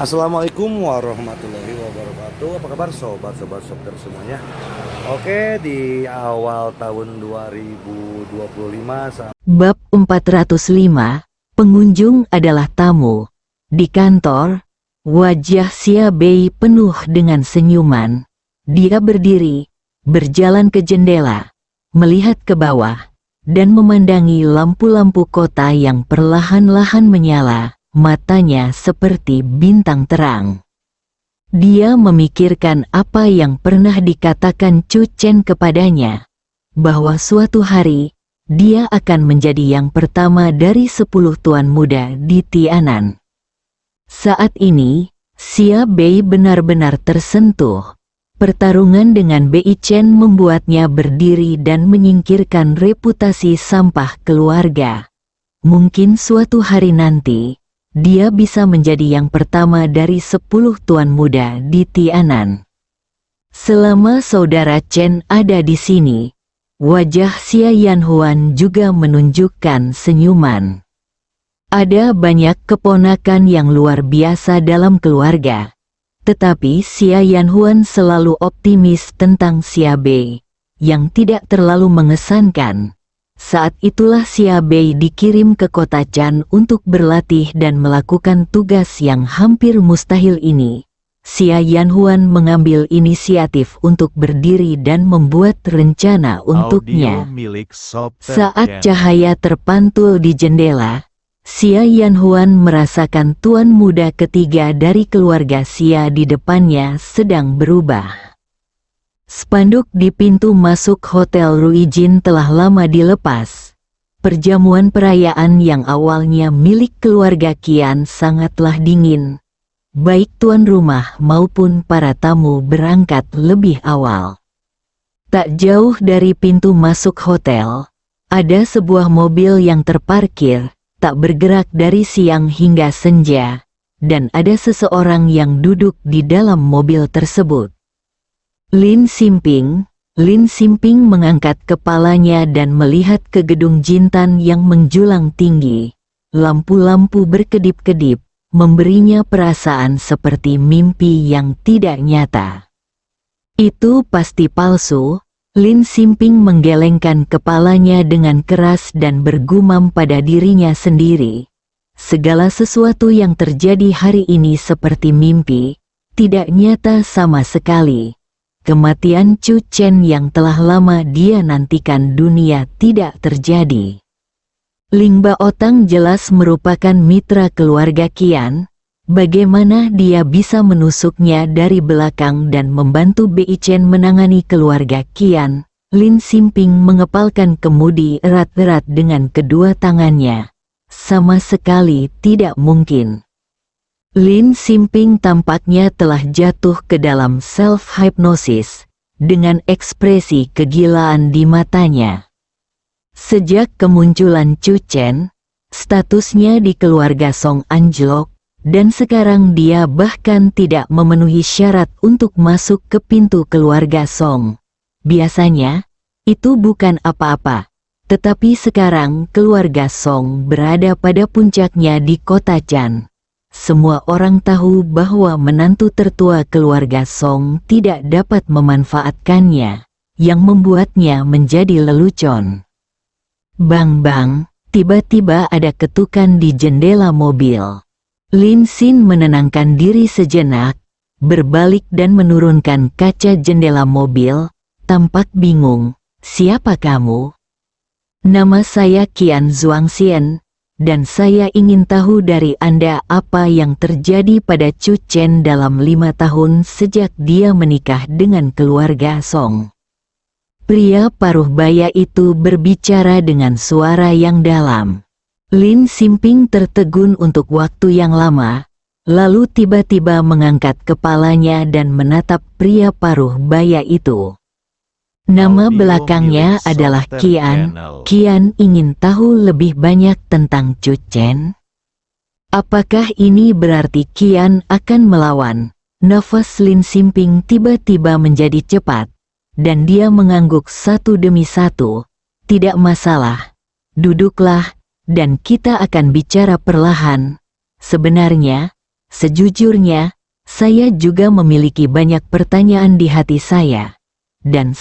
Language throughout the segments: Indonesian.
Assalamualaikum warahmatullahi wabarakatuh. Apa kabar sobat-sobat Shopter semuanya? Oke, di awal tahun 2025 Bab 405, pengunjung adalah tamu. Di kantor, wajah Xia Bei penuh dengan senyuman. Dia berdiri, berjalan ke jendela, melihat ke bawah, dan memandangi lampu-lampu kota yang perlahan-lahan menyala, matanya seperti bintang terang. Dia memikirkan apa yang pernah dikatakan Chu Chen kepadanya, bahwa suatu hari, dia akan menjadi yang pertama dari 10 tuan muda di Tianan. Saat ini, Xia Bei benar-benar tersentuh. Pertarungan dengan Bei Chen membuatnya berdiri dan menyingkirkan reputasi sampah keluarga. Mungkin suatu hari nanti, dia bisa menjadi yang pertama dari 10 tuan muda di Tianan. Selama saudara Chen ada di sini, wajah Xia Yanhuan juga menunjukkan senyuman. Ada banyak keponakan yang luar biasa dalam keluarga, tetapi Xia Yanhuan selalu optimis tentang Xia Bei, yang tidak terlalu mengesankan. Saat itulah Xia Bei dikirim ke kota Chan untuk berlatih dan melakukan tugas yang hampir mustahil ini. Xia Yanhuan mengambil inisiatif untuk berdiri dan membuat rencana untuknya. Saat cahaya terpantul di jendela, Xia Yanhuan merasakan tuan muda ketiga dari keluarga Xia di depannya sedang berubah. Spanduk di pintu masuk Hotel Ruijin telah lama dilepas. Perjamuan perayaan yang awalnya milik keluarga Qian sangatlah dingin. Baik tuan rumah maupun para tamu berangkat lebih awal. Tak jauh dari pintu masuk hotel, ada sebuah mobil yang terparkir, tak bergerak dari siang hingga senja, dan ada seseorang yang duduk di dalam mobil tersebut. Lin Xinping mengangkat kepalanya dan melihat ke gedung Jintan yang menjulang tinggi. Lampu-lampu berkedip-kedip, memberinya perasaan seperti mimpi yang tidak nyata. Itu pasti palsu. Lin Xinping menggelengkan kepalanya dengan keras dan bergumam pada dirinya sendiri. Segala sesuatu yang terjadi hari ini seperti mimpi, tidak nyata sama sekali. Kematian Chu Chen yang telah lama dia nantikan dunia tidak terjadi. Ling Baotang jelas merupakan mitra keluarga Qian. Bagaimana dia bisa menusuknya dari belakang dan membantu Bei Chen menangani keluarga Qian? Lin Xinping mengepalkan kemudi erat-erat dengan kedua tangannya. Sama sekali tidak mungkin. Lin Xinping tampaknya telah jatuh ke dalam self-hypnosis, dengan ekspresi kegilaan di matanya. Sejak kemunculan Chu Chen, statusnya di keluarga Song anjlok, dan sekarang dia bahkan tidak memenuhi syarat untuk masuk ke pintu keluarga Song. Biasanya, itu bukan apa-apa, tetapi sekarang keluarga Song berada pada puncaknya di kota Chan. Semua orang tahu bahwa menantu tertua keluarga Song tidak dapat memanfaatkannya, yang membuatnya menjadi lelucon. Bang-bang, tiba-tiba ada ketukan di jendela mobil. Lin Xin menenangkan diri sejenak, berbalik dan menurunkan kaca jendela mobil, tampak bingung. Siapa kamu? Nama saya Qian Zhuangxian, dan saya ingin tahu dari Anda apa yang terjadi pada Chu Chen dalam 5 tahun sejak dia menikah dengan keluarga Song. Pria paruh baya itu berbicara dengan suara yang dalam. Lin Xinping tertegun untuk waktu yang lama, lalu tiba-tiba mengangkat kepalanya dan menatap pria paruh baya itu. Nama belakangnya adalah Qian. Qian ingin tahu lebih banyak tentang Chu Chen. Apakah ini berarti Qian akan melawan? Nafas Lin Xinping tiba-tiba menjadi cepat, dan dia mengangguk satu demi satu. Tidak masalah. Duduklah, dan kita akan bicara perlahan. Sebenarnya, Sejujurnya, saya juga memiliki banyak pertanyaan di hati saya. Dan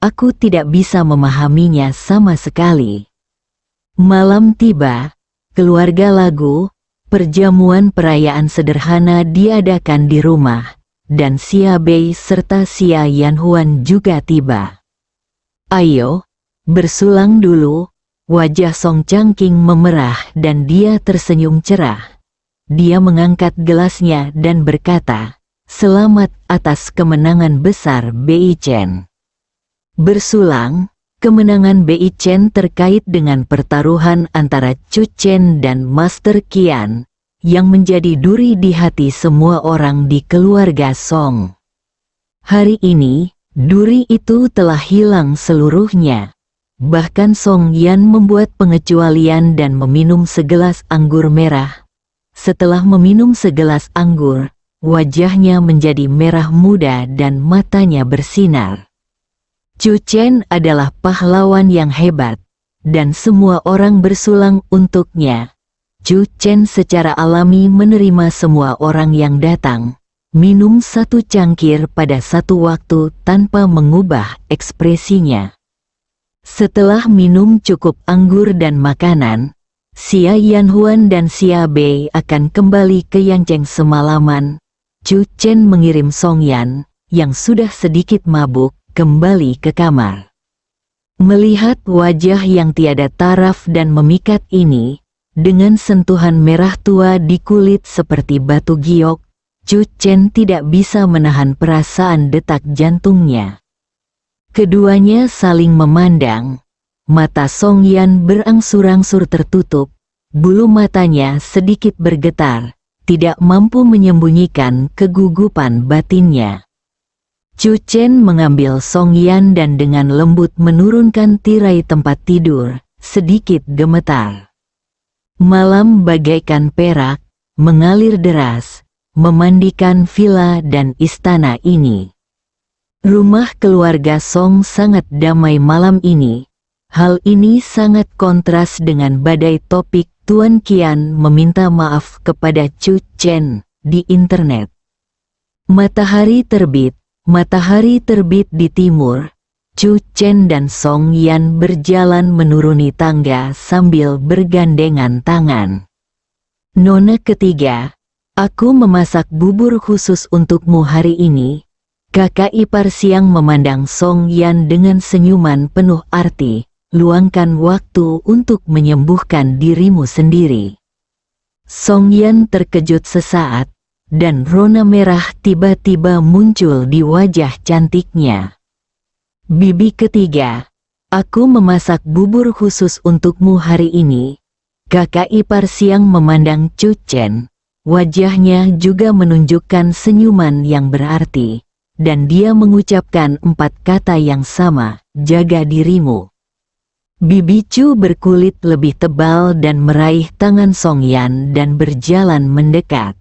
aku tidak bisa memahaminya sama sekali. Malam tiba, keluarga lagu, perjamuan perayaan sederhana diadakan di rumah, dan Xia Bei serta Xia Yanhuan juga tiba. Ayo, bersulang dulu, wajah Song Changqing memerah dan dia tersenyum cerah. Dia mengangkat gelasnya dan berkata, "Selamat atas kemenangan besar Bei Chen." Bersulang, kemenangan Bei Chen terkait dengan pertaruhan antara Chu Chen dan Master Qian, yang menjadi duri di hati semua orang di keluarga Song. Hari ini, duri itu telah hilang seluruhnya. Bahkan Song Yan membuat pengecualian dan meminum segelas anggur merah. Setelah meminum segelas anggur, wajahnya menjadi merah muda dan matanya bersinar. Chu Chen adalah pahlawan yang hebat, dan semua orang bersulang untuknya. Chu Chen secara alami menerima semua orang yang datang, minum satu cangkir pada satu waktu tanpa mengubah ekspresinya. Setelah minum cukup anggur dan makanan, Xia Yanhuan dan Xia Bei akan kembali ke Yangcheng semalaman. Chu Chen mengirim Song Yan, yang sudah sedikit mabuk, kembali ke kamar. Melihat wajah yang tiada taraf dan memikat ini, dengan sentuhan merah tua di kulit seperti batu giok, Chu Chen tidak bisa menahan perasaan detak jantungnya. Keduanya saling memandang. Mata Song Yan berangsur-angsur tertutup, bulu matanya sedikit bergetar, tidak mampu menyembunyikan kegugupan batinnya. Chu Chen mengambil Song Yan dan dengan lembut menurunkan tirai tempat tidur, sedikit gemetar. Malam bagaikan perak, mengalir deras, memandikan villa dan istana ini. Rumah keluarga Song sangat damai malam ini. Hal ini sangat kontras dengan badai topik Tuan Qian meminta maaf kepada Chu Chen di internet. Matahari terbit di timur. Chu Chen dan Song Yan berjalan menuruni tangga sambil bergandengan tangan. "Nona ketiga, aku memasak bubur khusus untukmu hari ini." Kakak ipar Siang memandang Song Yan dengan senyuman penuh arti. "Luangkan waktu untuk menyembuhkan dirimu sendiri." Song Yan terkejut sesaat, dan rona merah tiba-tiba muncul di wajah cantiknya. "Bibi ketiga, aku memasak bubur khusus untukmu hari ini." Kakak ipar Siang memandang Chu Chen, wajahnya juga menunjukkan senyuman yang berarti, dan dia mengucapkan 4 kata yang sama, "Jaga dirimu." Bibi Chu berkulit lebih tebal dan meraih tangan Song Yan dan berjalan mendekat.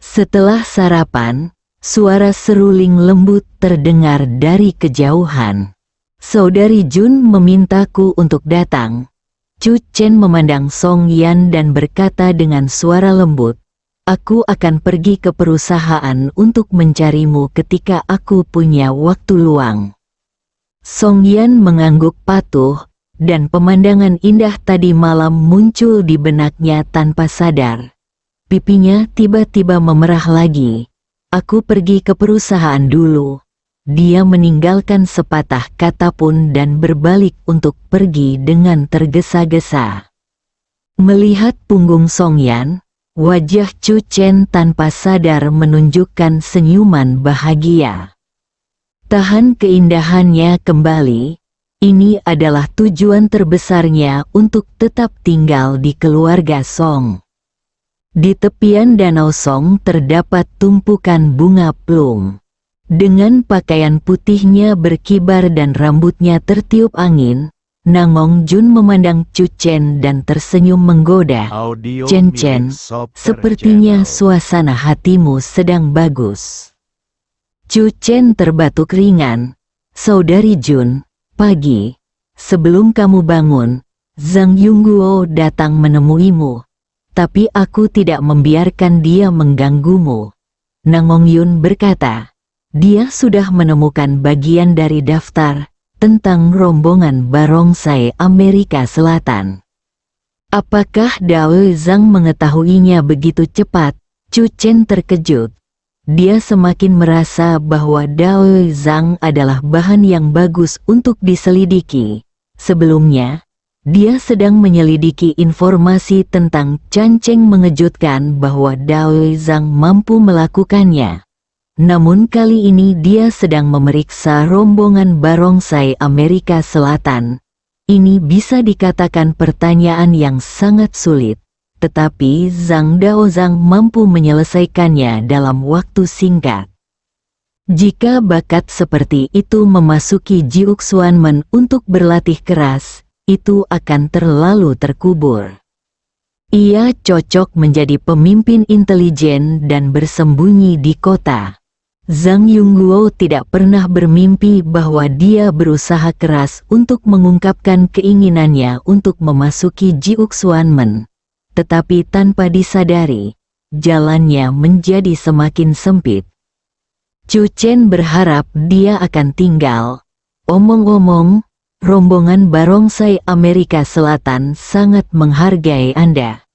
Setelah sarapan, suara seruling lembut terdengar dari kejauhan. "Saudari Jun memintaku untuk datang." Chu Chen memandang Song Yan dan berkata dengan suara lembut, "Aku akan pergi ke perusahaan untuk mencarimu ketika aku punya waktu luang." Song Yan mengangguk patuh, dan pemandangan indah tadi malam muncul di benaknya tanpa sadar. Pipinya tiba-tiba memerah lagi. "Aku pergi ke perusahaan dulu." Dia meninggalkan sepatah kata pun dan berbalik untuk pergi dengan tergesa-gesa. Melihat punggung Song Yan, wajah Chu Chen tanpa sadar menunjukkan senyuman bahagia. Tahan keindahannya kembali. Ini adalah tujuan terbesarnya untuk tetap tinggal di keluarga Song. Di tepian danau Song terdapat tumpukan bunga plum. Dengan pakaian putihnya berkibar dan rambutnya tertiup angin, Nangong Jun memandang Chu Chen dan tersenyum menggoda. "Chen Chen, sepertinya suasana hatimu sedang bagus." Chu Chen terbatuk ringan. "Saudari Jun, pagi, sebelum kamu bangun, Zhang Yongguo datang menemuimu. tapi aku tidak membiarkan dia mengganggumu. Nangong Yun berkata, dia sudah menemukan bagian dari daftar tentang rombongan barongsai Amerika Selatan. Apakah Dao Zhang mengetahuinya begitu cepat? Chu Chen terkejut. Dia semakin merasa bahwa Dao Zhang adalah bahan yang bagus untuk diselidiki. Sebelumnya, dia sedang menyelidiki informasi tentang Chan Cheng mengejutkan bahwa Dao Zhang mampu melakukannya. Namun kali ini dia sedang memeriksa rombongan barongsai Amerika Selatan. Ini bisa dikatakan pertanyaan yang sangat sulit, tetapi Zhang Daozhang mampu menyelesaikannya dalam waktu singkat. Jika bakat seperti itu memasuki Jiuk Xuanmen untuk berlatih keras, itu akan terlalu terkubur. Ia cocok menjadi pemimpin intelijen dan bersembunyi di kota. Zhang Yongguo tidak pernah bermimpi bahwa dia berusaha keras untuk mengungkapkan keinginannya untuk memasuki Jiuk Xuanmen. Tetapi tanpa disadari, jalannya menjadi semakin sempit. Chu Chen berharap dia akan tinggal. Omong-omong, rombongan barongsai Amerika Selatan sangat menghargai Anda.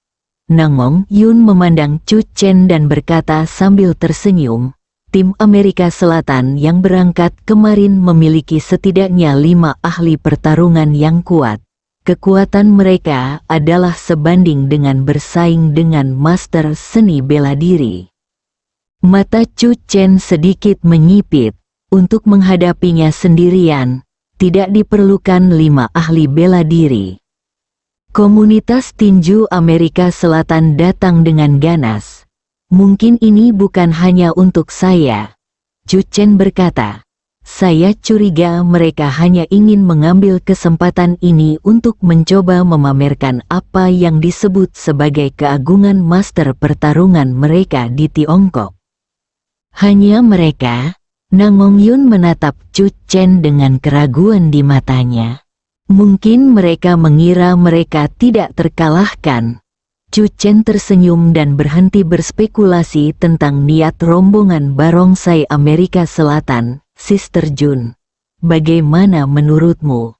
Nangong Yun memandang Chu Chen dan berkata sambil tersenyum, tim Amerika Selatan yang berangkat kemarin memiliki setidaknya 5 ahli pertarungan yang kuat. Kekuatan mereka adalah sebanding dengan bersaing dengan master seni bela diri. Mata Chu Chen sedikit menyipit. Untuk menghadapinya sendirian, tidak diperlukan 5 ahli bela diri. Komunitas tinju Amerika Selatan datang dengan ganas. Mungkin ini bukan hanya untuk saya. Chu Chen berkata, saya curiga mereka hanya ingin mengambil kesempatan ini untuk mencoba memamerkan apa yang disebut sebagai keagungan master pertarungan mereka di Tiongkok. Hanya mereka? Nangong Yun menatap Chu Chen dengan keraguan di matanya. Mungkin mereka mengira mereka tidak terkalahkan. Chu Chen tersenyum dan berhenti berspekulasi tentang niat rombongan barongsai Amerika Selatan. Sister Jun, bagaimana menurutmu?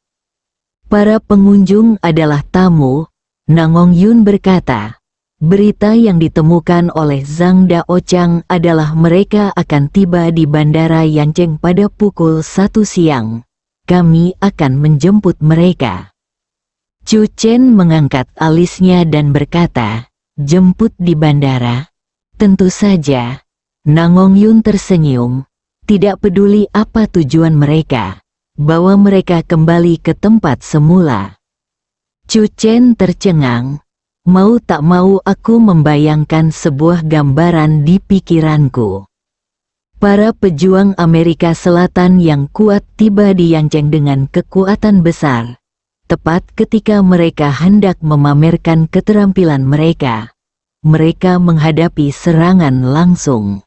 Para pengunjung adalah tamu, Nangong Yun berkata. Berita yang ditemukan oleh Zhang Daochang adalah mereka akan tiba di Bandara Yancheng pada pukul 1 siang. Kami akan menjemput mereka. Chu Chen mengangkat alisnya dan berkata, jemput di bandara? Tentu saja. Nangong Yun tersenyum. Tidak peduli apa tujuan mereka, bawa mereka kembali ke tempat semula. Chu Chen tercengang. Mau tak mau aku membayangkan sebuah gambaran di pikiranku. Para pejuang Amerika Selatan yang kuat tiba di Yancheng dengan kekuatan besar. Tepat ketika mereka hendak memamerkan keterampilan mereka, mereka menghadapi serangan langsung.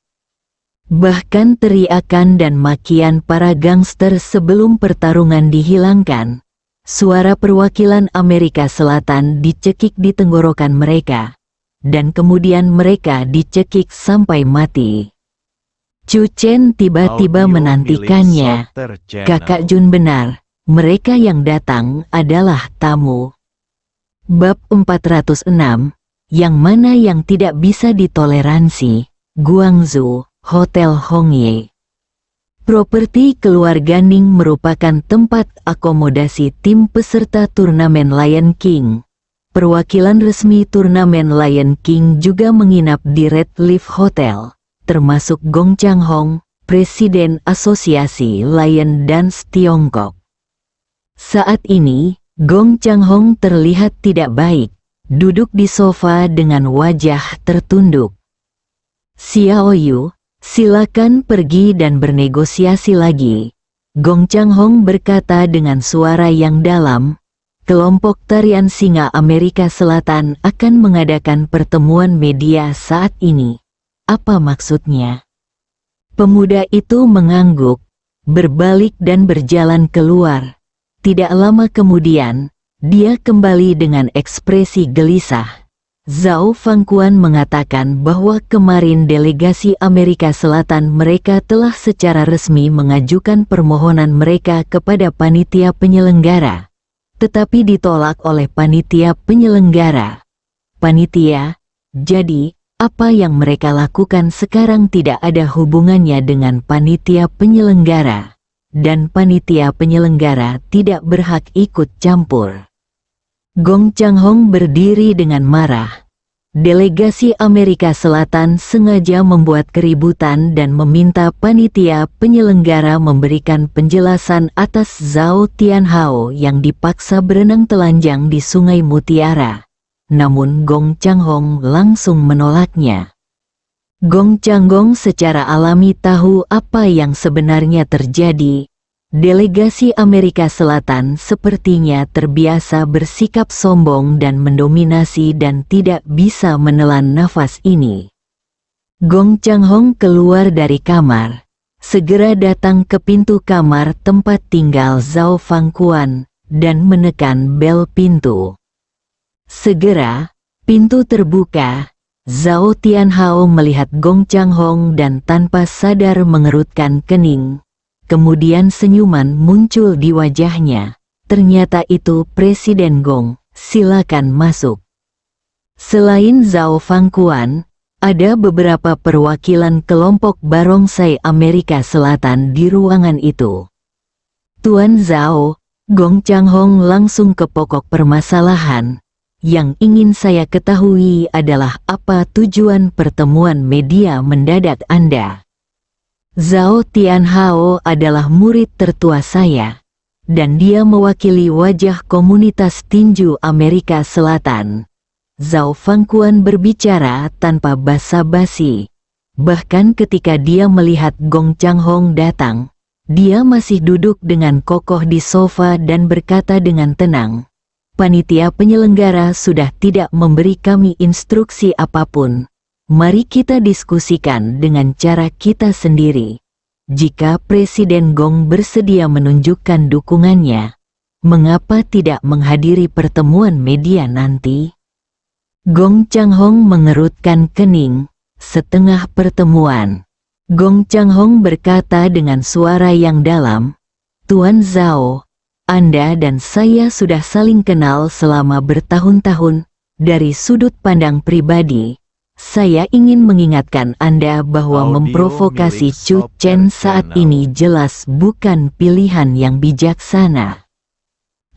Bahkan teriakan dan makian para gangster sebelum pertarungan dihilangkan. Suara perwakilan Amerika Selatan dicekik di tenggorokan mereka, dan kemudian mereka dicekik sampai mati. Chu Chen tiba-tiba menantikannya. Kakak Jun benar. Mereka yang datang adalah tamu. Bab 406, yang mana yang tidak bisa ditoleransi, Guangzhou, Hotel Hongye. Properti keluarga Ning merupakan tempat akomodasi tim peserta turnamen Lion King. Perwakilan resmi turnamen Lion King juga menginap di Red Leaf Hotel, termasuk Gong Changhong, Presiden Asosiasi Lion Dance Tiongkok. Saat ini, Gong Changhong terlihat tidak baik, duduk di sofa dengan wajah tertunduk. Xiao Yu, silakan pergi dan bernegosiasi lagi. Gong Changhong berkata dengan suara yang dalam. Kelompok tarian singa Amerika Selatan akan mengadakan pertemuan media saat ini. Apa maksudnya? Pemuda itu mengangguk, berbalik dan berjalan keluar. Tidak lama kemudian, dia kembali dengan ekspresi gelisah. Zhao Fangquan mengatakan bahwa kemarin delegasi Amerika Selatan mereka telah secara resmi mengajukan permohonan mereka kepada panitia penyelenggara, tetapi ditolak oleh panitia penyelenggara. Panitia, jadi, apa yang mereka lakukan sekarang tidak ada hubungannya dengan panitia penyelenggara, dan panitia penyelenggara tidak berhak ikut campur. Gong Changhong berdiri dengan marah. Delegasi Amerika Selatan sengaja membuat keributan dan meminta panitia penyelenggara memberikan penjelasan atas Zhao Tianhao yang dipaksa berenang telanjang di Sungai Mutiara. Namun Gong Changhong langsung menolaknya. Gong Changhong secara alami tahu apa yang sebenarnya terjadi. Delegasi Amerika Selatan sepertinya terbiasa bersikap sombong dan mendominasi dan tidak bisa menelan nafas ini. Gong Changhong keluar dari kamar, segera datang ke pintu kamar tempat tinggal Zhao Fangquan, dan menekan bel pintu. Segera, pintu terbuka. Zhao Tianhao melihat Gong Changhong dan tanpa sadar mengerutkan kening. Kemudian senyuman muncul di wajahnya. Ternyata itu Presiden Gong, silakan masuk. Selain Zhao Fangquan, ada beberapa perwakilan kelompok barongsai Amerika Selatan di ruangan itu. Tuan Zhao, Gong Changhong langsung ke pokok permasalahan. Yang ingin saya ketahui adalah apa tujuan pertemuan media mendadak Anda. Zhao Tianhao adalah murid tertua saya, dan dia mewakili wajah komunitas tinju Amerika Selatan. Zhao Fangquan berbicara tanpa basa-basi. Bahkan ketika dia melihat Gong Changhong datang, dia masih duduk dengan kokoh di sofa dan berkata dengan tenang, "Panitia penyelenggara sudah tidak memberi kami instruksi apapun. Mari kita diskusikan dengan cara kita sendiri. Jika Presiden Gong bersedia menunjukkan dukungannya, mengapa tidak menghadiri pertemuan media nanti?" Gong Changhong mengerutkan kening. Setengah pertemuan, Gong Changhong berkata dengan suara yang dalam, "Tuan Zhao, Anda dan saya sudah saling kenal selama bertahun-tahun. Dari sudut pandang pribadi, saya ingin mengingatkan Anda bahwa memprovokasi Chu Chen saat ini jelas bukan pilihan yang bijaksana."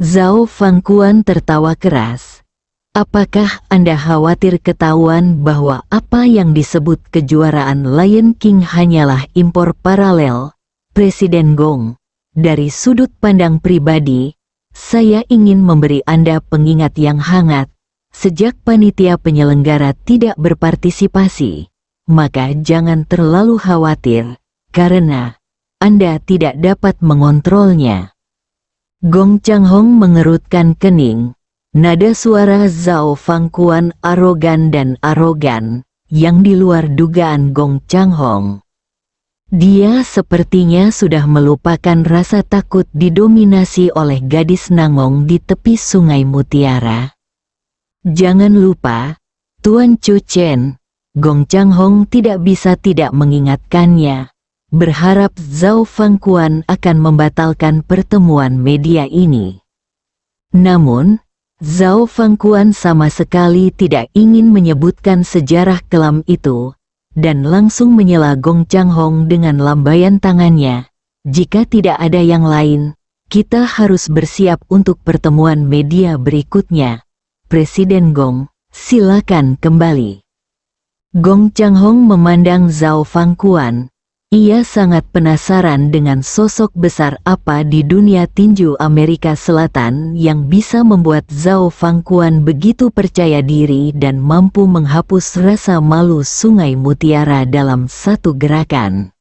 Zhao Fangquan tertawa keras. "Apakah Anda khawatir ketahuan bahwa apa yang disebut kejuaraan Lion King hanyalah impor paralel, Presiden Gong? Dari sudut pandang pribadi, saya ingin memberi Anda pengingat yang hangat. Sejak panitia penyelenggara tidak berpartisipasi, maka jangan terlalu khawatir, karena Anda tidak dapat mengontrolnya." Gong Changhong mengerutkan kening. Nada suara Zhao Fangquan arogan dan arogan, yang di luar dugaan Gong Changhong. Dia sepertinya sudah melupakan rasa takut didominasi oleh gadis Nangong di tepi Sungai Mutiara. "Jangan lupa, Tuan Chu Chen," Gong Changhong tidak bisa tidak mengingatkannya, berharap Zhao Fangquan akan membatalkan pertemuan media ini. Namun, Zhao Fangquan sama sekali tidak ingin menyebutkan sejarah kelam itu, dan langsung menyela Gong Changhong dengan lambaian tangannya. "Jika tidak ada yang lain, kita harus bersiap untuk pertemuan media berikutnya. Presiden Gong, silakan kembali." Gong Changhong memandang Zhao Fangquan. Ia sangat penasaran dengan sosok besar apa di dunia tinju Amerika Selatan yang bisa membuat Zhao Fangquan begitu percaya diri dan mampu menghapus rasa malu Sungai Mutiara dalam satu gerakan.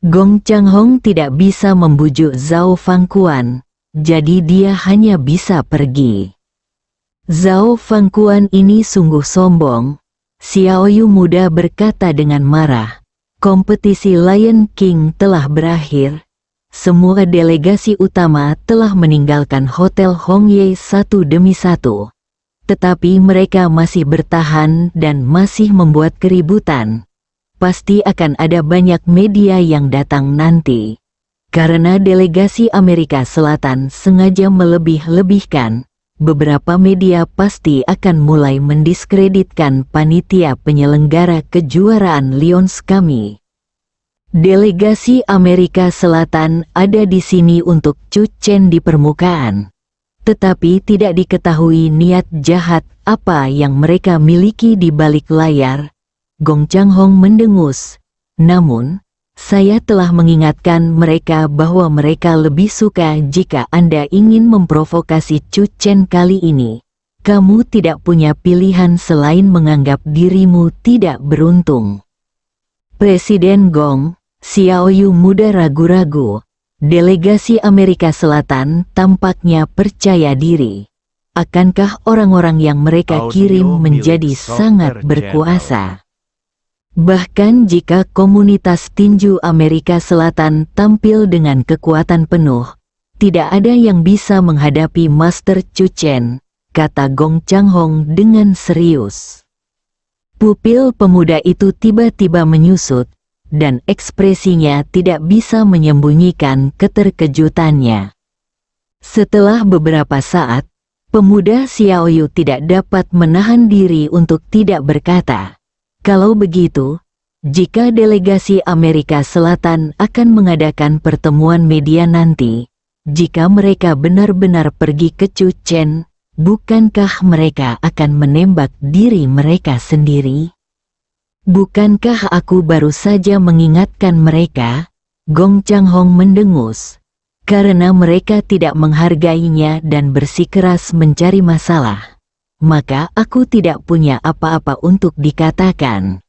Gong Changhong tidak bisa membujuk Zhao Fangquan, jadi dia hanya bisa pergi. Zhao Fangquan ini sungguh sombong, Xiaoyu muda berkata dengan marah. Kompetisi Lion King telah berakhir. Semua delegasi utama telah meninggalkan Hotel Hongye satu demi satu. Tetapi mereka masih bertahan dan masih membuat keributan. Pasti akan ada banyak media yang datang nanti. Karena delegasi Amerika Selatan sengaja melebih-lebihkan, beberapa media pasti akan mulai mendiskreditkan panitia penyelenggara kejuaraan Lions kami. Delegasi Amerika Selatan ada di sini untuk Chu Chen di permukaan. Tetapi tidak diketahui niat jahat apa yang mereka miliki di balik layar. Gong Changhong mendengus. Namun, saya telah mengingatkan mereka bahwa mereka lebih suka jika Anda ingin memprovokasi Chu Chen kali ini. Kamu tidak punya pilihan selain menganggap dirimu tidak beruntung. Presiden Gong Xiaoyu muda ragu-ragu. Delegasi Amerika Selatan tampaknya percaya diri. Akankah orang-orang yang mereka kirim menjadi sangat berkuasa? Bahkan jika komunitas tinju Amerika Selatan tampil dengan kekuatan penuh, tidak ada yang bisa menghadapi Master Chu Chen, kata Gong Changhong dengan serius. Pupil pemuda itu tiba-tiba menyusut, dan ekspresinya tidak bisa menyembunyikan keterkejutannya. Setelah beberapa saat, pemuda Xiaoyu tidak dapat menahan diri untuk tidak berkata, "Kalau begitu, jika delegasi Amerika Selatan akan mengadakan pertemuan media nanti, jika mereka benar-benar pergi ke Chu Chen, bukankah mereka akan menembak diri mereka sendiri?" Bukankah aku baru saja mengingatkan mereka? Gong Changhong mendengus. Karena mereka tidak menghargainya dan bersikeras mencari masalah, maka aku tidak punya apa-apa untuk dikatakan.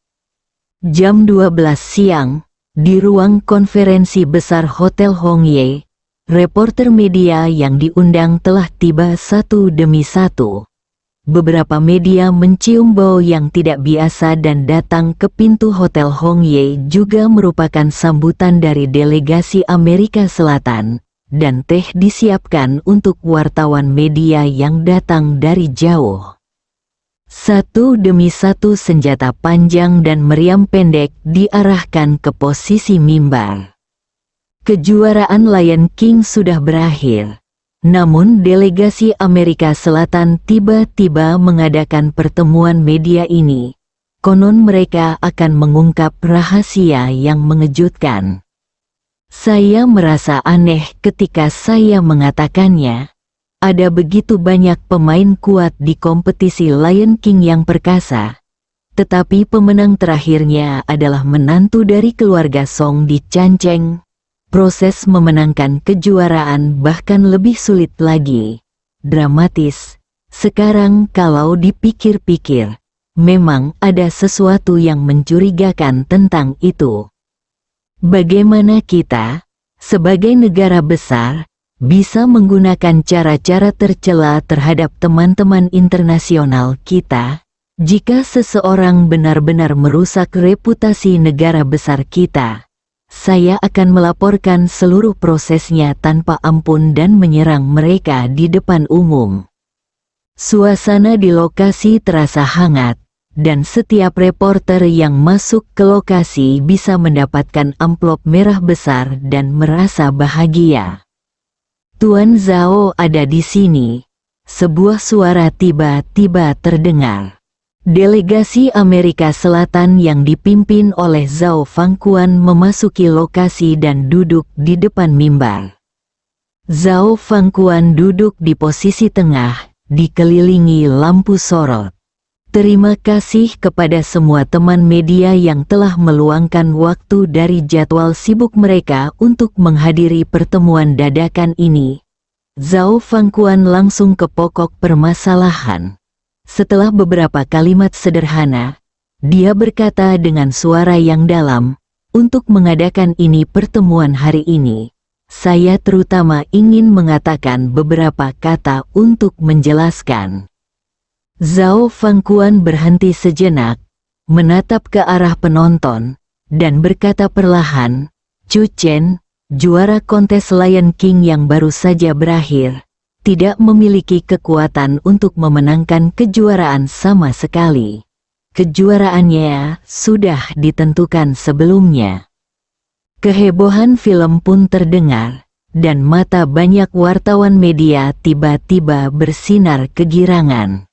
Jam 12 siang, di ruang konferensi besar Hotel Hongye, reporter media yang diundang telah tiba satu demi satu. Beberapa media mencium bau yang tidak biasa dan datang ke pintu Hotel Hongye juga merupakan sambutan dari delegasi Amerika Selatan, dan teh disiapkan untuk wartawan media yang datang dari jauh. Satu demi satu senjata panjang dan meriam pendek diarahkan ke posisi mimbar. Kejuaraan Lion King sudah berakhir. Namun delegasi Amerika Selatan tiba-tiba mengadakan pertemuan media ini. Konon mereka akan mengungkap rahasia yang mengejutkan. Saya merasa aneh ketika saya mengatakannya. Ada begitu banyak pemain kuat di kompetisi Lion King yang perkasa. Tetapi pemenang terakhirnya adalah menantu dari keluarga Song di Changcheng. Proses memenangkan kejuaraan bahkan lebih sulit lagi. Dramatis. Sekarang kalau dipikir-pikir, memang ada sesuatu yang mencurigakan tentang itu. Bagaimana kita, sebagai negara besar, bisa menggunakan cara-cara tercela terhadap teman-teman internasional kita, jika seseorang benar-benar merusak reputasi negara besar kita? Saya akan melaporkan seluruh prosesnya tanpa ampun dan menyerang mereka di depan umum. Suasana di lokasi terasa hangat, dan setiap reporter yang masuk ke lokasi bisa mendapatkan amplop merah besar dan merasa bahagia. "Tuan Zhao ada di sini." Sebuah suara tiba-tiba terdengar. Delegasi Amerika Selatan yang dipimpin oleh Zhao Fangquan memasuki lokasi dan duduk di depan mimbar. Zhao Fangquan duduk di posisi tengah, dikelilingi lampu sorot. Terima kasih kepada semua teman media yang telah meluangkan waktu dari jadwal sibuk mereka untuk menghadiri pertemuan dadakan ini. Zhao Fangquan langsung ke pokok permasalahan. Setelah beberapa kalimat sederhana, dia berkata dengan suara yang dalam, "Untuk mengadakan ini pertemuan hari ini, saya terutama ingin mengatakan beberapa kata untuk menjelaskan." Zhao Fangquan berhenti sejenak, menatap ke arah penonton, dan berkata perlahan, "Chu Chen, juara kontes Lion King yang baru saja berakhir, tidak memiliki kekuatan untuk memenangkan kejuaraan sama sekali. Kejuaraannya sudah ditentukan sebelumnya. Kehebohan film pun terdengar, dan mata banyak wartawan media tiba-tiba bersinar kegirangan.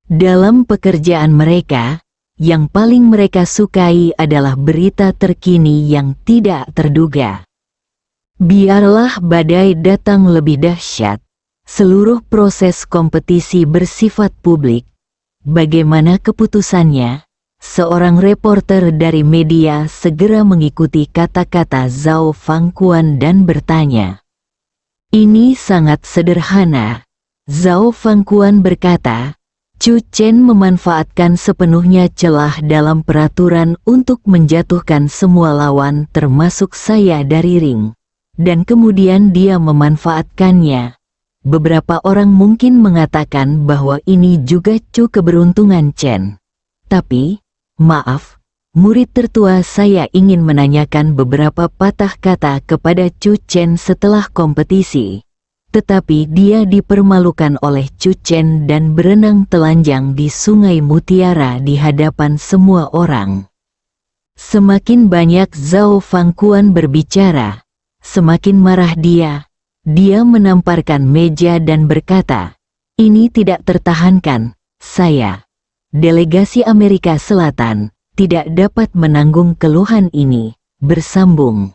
Dalam pekerjaan mereka, yang paling mereka sukai adalah berita terkini yang tidak terduga. Biarlah badai datang lebih dahsyat. Seluruh proses kompetisi bersifat publik. Bagaimana keputusannya? Seorang reporter dari media segera mengikuti kata-kata Zhao Fangquan dan bertanya. Ini sangat sederhana. Zhao Fangquan berkata, Chu Chen memanfaatkan sepenuhnya celah dalam peraturan untuk menjatuhkan semua lawan termasuk saya dari ring. Dan kemudian dia memanfaatkannya. Beberapa orang mungkin mengatakan bahwa ini juga keberuntungan Chen. Tapi, maaf, murid tertua saya ingin menanyakan beberapa patah kata kepada Chu Chen setelah kompetisi. Tetapi dia dipermalukan oleh Chu Chen dan berenang telanjang di Sungai Mutiara di hadapan semua orang. Semakin banyak Zhao Fangquan berbicara, semakin marah dia. Dia menamparkan meja dan berkata, ini tidak tertahankan, saya, delegasi Amerika Selatan, tidak dapat menanggung keluhan ini, bersambung.